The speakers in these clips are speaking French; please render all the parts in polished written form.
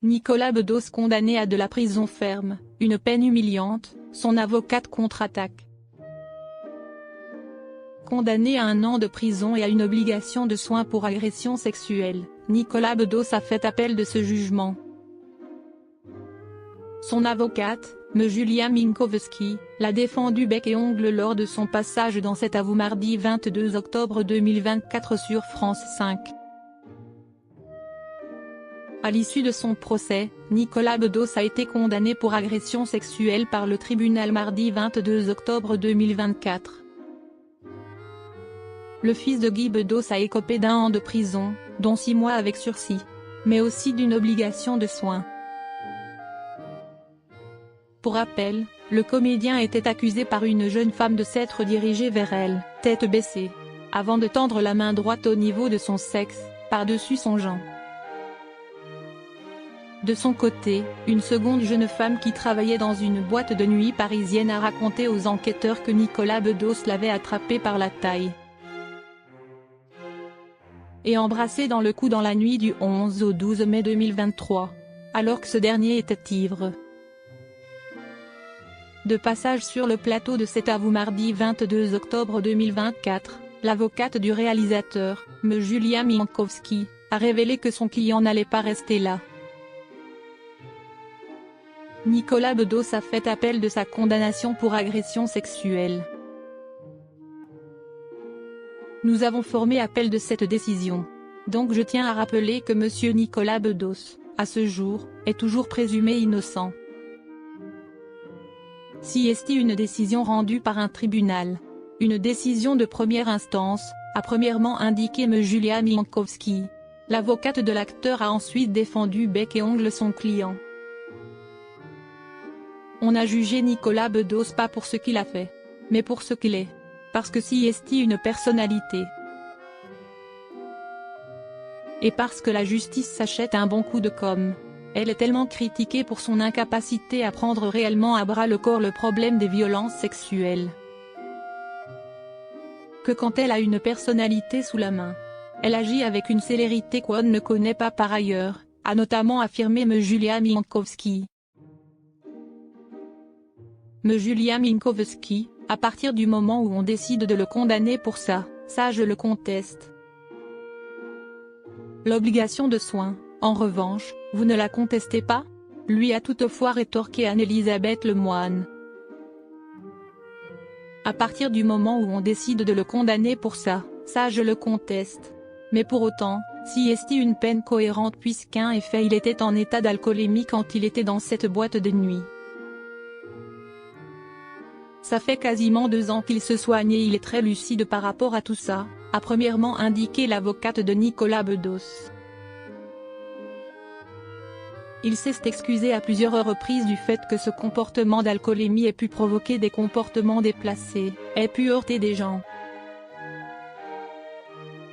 Nicolas Bedos condamné à de la prison ferme, une peine humiliante, son avocate contre-attaque. Condamné à 1 an de prison et à une obligation de soins pour agression sexuelle, Nicolas Bedos a fait appel de ce jugement. Son avocate, me Julia Minkowski, l'a défendu bec et ongles lors de son passage dans cet avou mardi 22 octobre 2024 sur France 5. À l'issue de son procès, Nicolas Bedos a été condamné pour agression sexuelle par le tribunal mardi 22 octobre 2024. Le fils de Guy Bedos a écopé d'1 an de prison, dont 6 mois avec sursis, mais aussi d'une obligation de soins. Pour rappel, le comédien était accusé par une jeune femme de s'être dirigé vers elle, tête baissée, avant de tendre la main droite au niveau de son sexe, par-dessus son gland. De son côté, une seconde jeune femme qui travaillait dans une boîte de nuit parisienne a raconté aux enquêteurs que Nicolas Bedos l'avait attrapée par la taille et embrassée dans le cou dans la nuit du 11 au 12 mai 2023, alors que ce dernier était ivre. De passage sur le plateau de cet avou mardi 22 octobre 2024, l'avocate du réalisateur, me Julia Minkowski, a révélé que son client n'allait pas rester là. Nicolas Bedos a fait appel de sa condamnation pour agression sexuelle. Nous avons formé appel de cette décision. Donc je tiens à rappeler que monsieur Nicolas Bedos, à ce jour, est toujours présumé innocent. Si est une décision rendue par un tribunal, une décision de première instance, a premièrement indiqué me Julia Minkowski. L'avocate de l'acteur a ensuite défendu bec et ongles son client. On a jugé Nicolas Bedos pas pour ce qu'il a fait, mais pour ce qu'il est, parce que si est une personnalité. Et parce que la justice s'achète un bon coup de com'. Elle est tellement critiquée pour son incapacité à prendre réellement à bras le corps le problème des violences sexuelles, que quand elle a une personnalité sous la main, elle agit avec une célérité qu'on ne connaît pas par ailleurs, a notamment affirmé me Julia Minkowski. Me Julia Minkowski, à partir du moment où on décide de le condamner pour ça je le conteste. L'obligation de soins, en revanche, vous ne la contestez pas ? Lui a toutefois rétorqué Anne-Elisabeth Lemoine. À partir du moment où on décide de le condamner pour ça je le conteste. Mais pour autant, si est une peine cohérente puisqu'en effet il était en état d'alcoolémie quand il était dans cette boîte de nuit. Ça fait quasiment 2 ans qu'il se soigne et il est très lucide par rapport à tout ça, a premièrement indiqué l'avocate de Nicolas Bedos. Il s'est excusé à plusieurs reprises du fait que ce comportement d'alcoolémie ait pu provoquer des comportements déplacés, ait pu heurter des gens.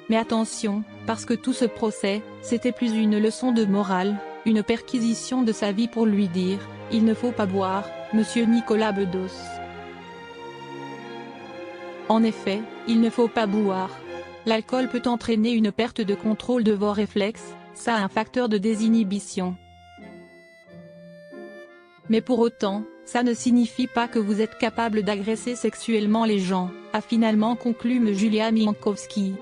Mais attention, parce que tout ce procès, c'était plus une leçon de morale, une perquisition de sa vie pour lui dire, il ne faut pas boire, monsieur Nicolas Bedos. En effet, il ne faut pas boire. L'alcool peut entraîner une perte de contrôle de vos réflexes, ça un facteur de désinhibition. Mais pour autant, ça ne signifie pas que vous êtes capable d'agresser sexuellement les gens, a finalement conclu me Julia Minkowski.